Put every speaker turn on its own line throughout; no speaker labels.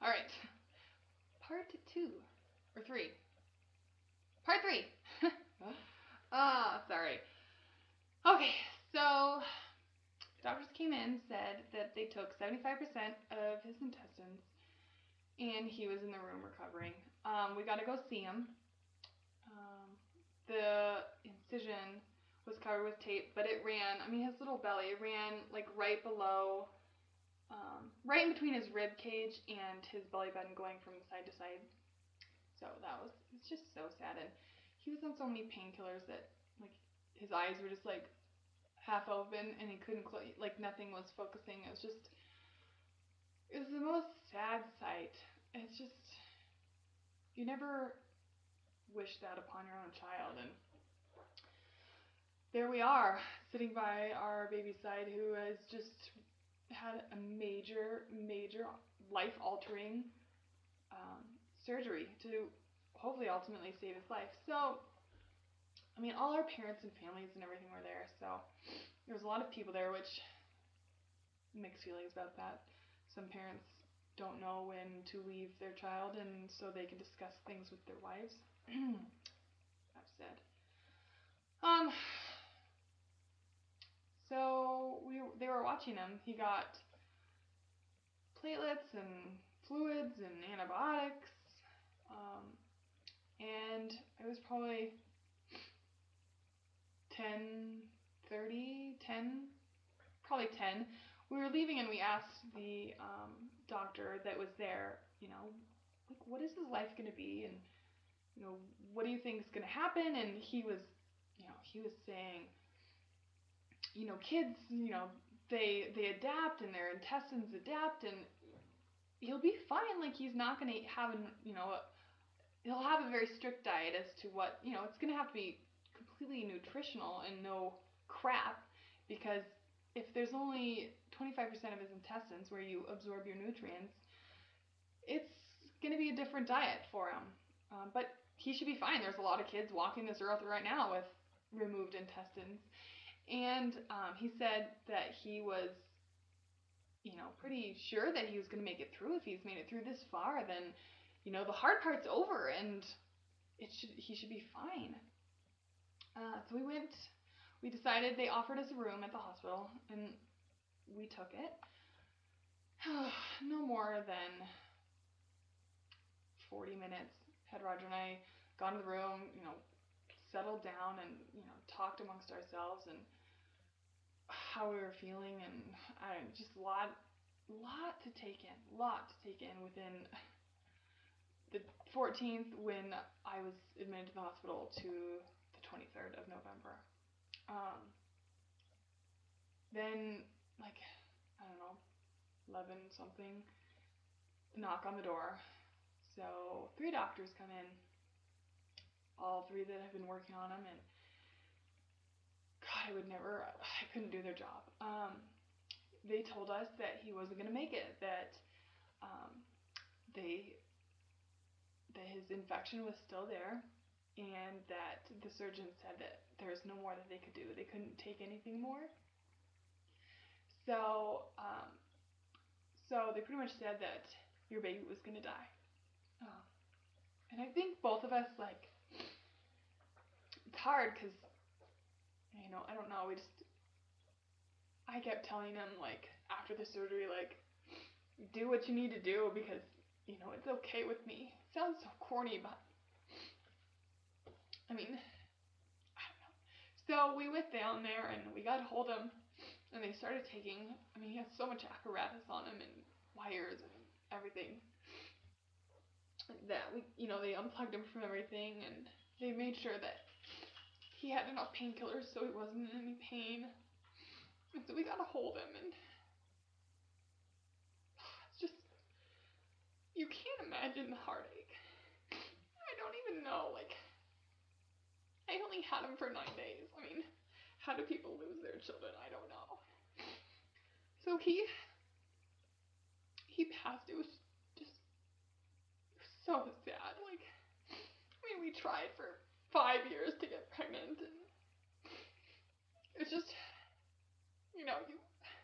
All right. Part 2 or 3. Part 3. Sorry. Okay, so doctors came in, said that they took 75% of his intestines, and he was in the room recovering. We got to go see him. The incision was covered with tape, but it ran, his little belly, it ran like right below, right in between his rib cage and his belly button, going from side to side. So it's just so sad. And he was on so many painkillers that, like, his eyes were just like half open and he couldn't close, like nothing was focusing. It was the most sad sight. It's just, you never wish that upon your own child. And there we are, sitting by our baby's side, who has just had a major life-altering surgery to hopefully ultimately save his life. So, all our parents and families and everything were there, so there was a lot of people there, which, mixed feelings about that. Some parents don't know when to leave their child, and so they can discuss things with their wives. That's sad. So they were watching him. He got platelets and fluids and antibiotics, and it was probably 10. We were leaving and we asked the doctor that was there, like, what is his life going to be, and what do you think is going to happen? And he was saying, kids, they adapt and their intestines adapt, and he'll be fine. Like, he's not going to have he'll have a very strict diet as to what, it's going to have to be completely nutritional and no crap, because if there's only 25% of his intestines where you absorb your nutrients, it's going to be a different diet for him. But he should be fine. There's a lot of kids walking this earth right now with removed intestines. And he said that he was, pretty sure that he was going to make it through. If he's made it through this far, then, the hard part's over, and he should be fine. So we decided, they offered us a room at the hospital, and we took it. No more than 40 minutes had Roger and I gone to the room, settled down and, talked amongst ourselves and how we were feeling, and just a lot to take in within the 14th, when I was admitted to the hospital, to the 23rd of November. Then, like, 11 something, knock on the door. So 3 doctors come in, all 3 that have been working on him, and God, I couldn't do their job. They told us that he wasn't going to make it, that his infection was still there, and that the surgeon said that there was no more that they could do. They couldn't take anything more. So they pretty much said that your baby was going to die. And I think both of us, like, it's hard because, I don't know, I kept telling him, like, after the surgery, like, do what you need to do, because, it's okay with me. It sounds so corny, but, I don't know. So we went down there and we got to hold him, and they started taking, he has so much apparatus on him and wires and everything, that they unplugged him from everything, and they made sure that he had enough painkillers so he wasn't in any pain. And so we got to hold him, and it's just, you can't imagine the heartache. I don't even know, like, I only had him for 9 days. How do people lose their children? I don't know. So he passed. It was just so sad. Like, we tried for 5 years to get pregnant, and it's just, you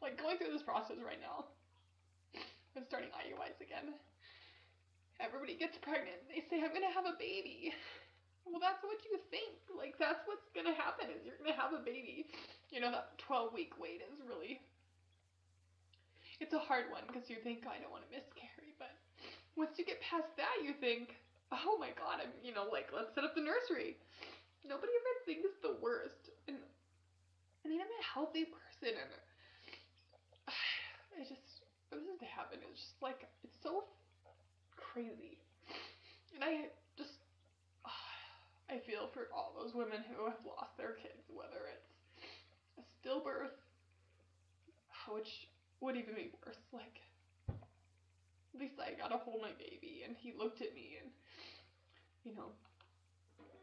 like, going through this process right now. I'm starting IUIs again. everybody gets pregnant and they say, I'm going to have a baby. Well, that's what you think. Like, that's what's going to happen is you're going to have a baby. You know, that 12-week wait is really, it's a hard one because you think, I don't want to miscarry. But once you get past that, you think, oh my God, like, let's set up the nursery. Nobody ever thinks the worst. And I mean, I'm a healthy person, and I just, for this to happen is just like, it's so crazy. And I just, I feel for all those women who have lost their kids, whether it's a stillbirth, which would even be worse. Like, at least I got to hold my baby, and he looked at me, and,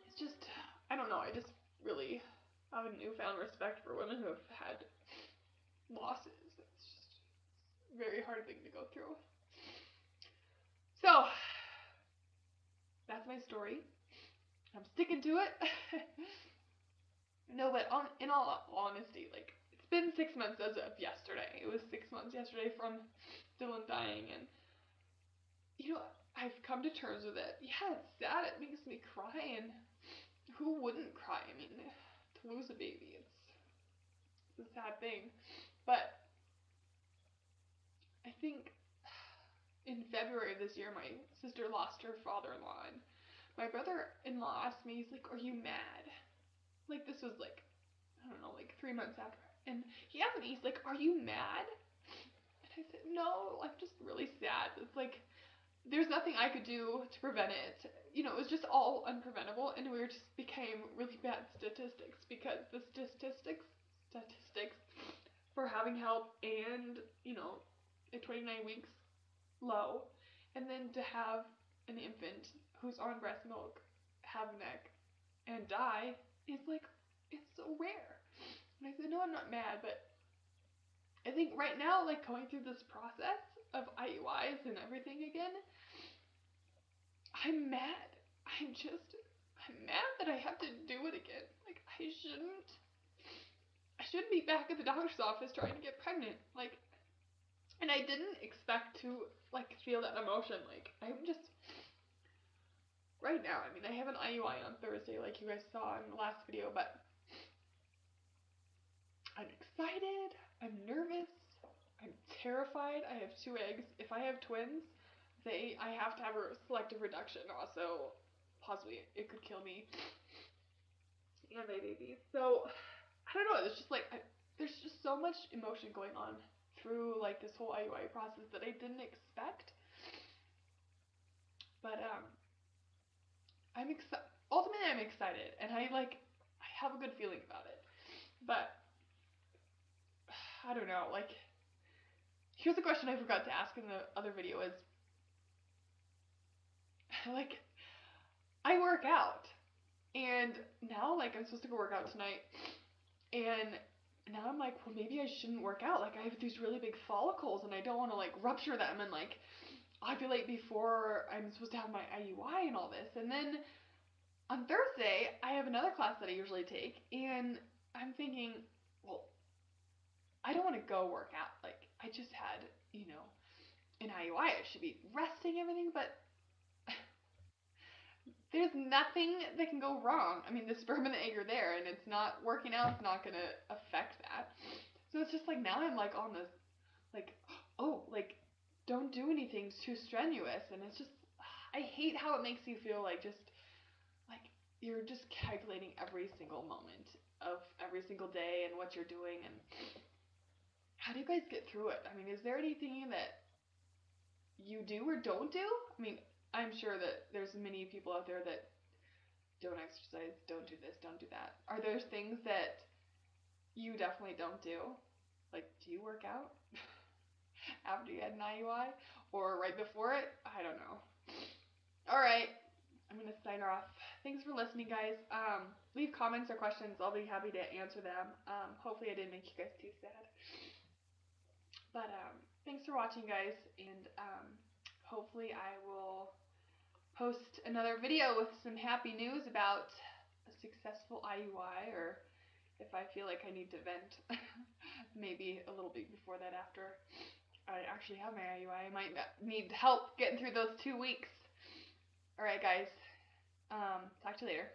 it's just, I don't know, I just really have a newfound respect for women who have had losses. It's just a very hard thing to go through. So, that's my story. I'm sticking to it. No, but in all honesty, like, it's been 6 months as of yesterday. It was 6 months yesterday from Dylan dying, and, I've come to terms with it. Yeah, it's sad. It makes me cry, and who wouldn't cry? I mean, to lose a baby, it's a sad thing. But I think in February of this year, my sister lost her father-in-law, and my brother-in-law asked me, he's like, are you mad? Like, this was like, I don't know, like 3 months after. And he asked me, he's like, are you mad? And I said, no, I'm just really sad. It's like, there's nothing I could do to prevent it. It was just all unpreventable, and we just became really bad statistics because the statistics for having HELLP and, at 29 weeks, low. And then to have an infant who's on breast milk have NEC and die is like, it's so rare. And I said, no, I'm not mad, but I think right now, like, going through this process of IUIs and everything again, I'm mad. I'm mad that I have to do it again. Like, I shouldn't be back at the doctor's office trying to get pregnant. Like, and I didn't expect to, like, feel that emotion. Like, I'm just, right now, I mean, I have an IUI on Thursday, like you guys saw in the last video, but I'm excited, I'm nervous, I'm terrified. I have 2 eggs. If I have twins, I have to have a selective reduction. Also, possibly it could kill me and my baby. So, I don't know. It's just like, there's just so much emotion going on through, like, this whole IUI process that I didn't expect. But I'm excited. Ultimately, I'm excited, and I have a good feeling about it. But I don't know. Like, here's a question I forgot to ask in the other video: is like, I work out, and now, like, I'm supposed to go work out tonight, and now I'm like, well, maybe I shouldn't work out. Like, I have these really big follicles, and I don't want to, like, rupture them and, like, ovulate before I'm supposed to have my IUI and all this. And then on Thursday, I have another class that I usually take, and I'm thinking, well, I don't want to go work out. Like, I just had, an IUI. I should be resting everything, but there's nothing that can go wrong. I mean, the sperm and the egg are there, and it's not working out. It's not going to affect that. So it's just like, now I'm like on this, like, oh, like, don't do anything too strenuous. And it's just, I hate how it makes you feel like, just like, you're just calculating every single moment of every single day and what you're doing. And how do you guys get through it? I mean, is there anything that you do or don't do? I mean, I'm sure that there's many people out there that don't exercise, don't do this, don't do that. Are there things that you definitely don't do? Like, do you work out after you had an IUI or right before it? I don't know. All right, I'm gonna sign off. Thanks for listening, guys. Leave comments or questions. I'll be happy to answer them. Hopefully I didn't make you guys too sad. But thanks for watching, guys, and hopefully I will post another video with some happy news about a successful IUI, or if I feel like I need to vent, maybe a little bit before that, after I actually have my IUI. I might need help getting through those 2 weeks. All right, guys. Talk to you later.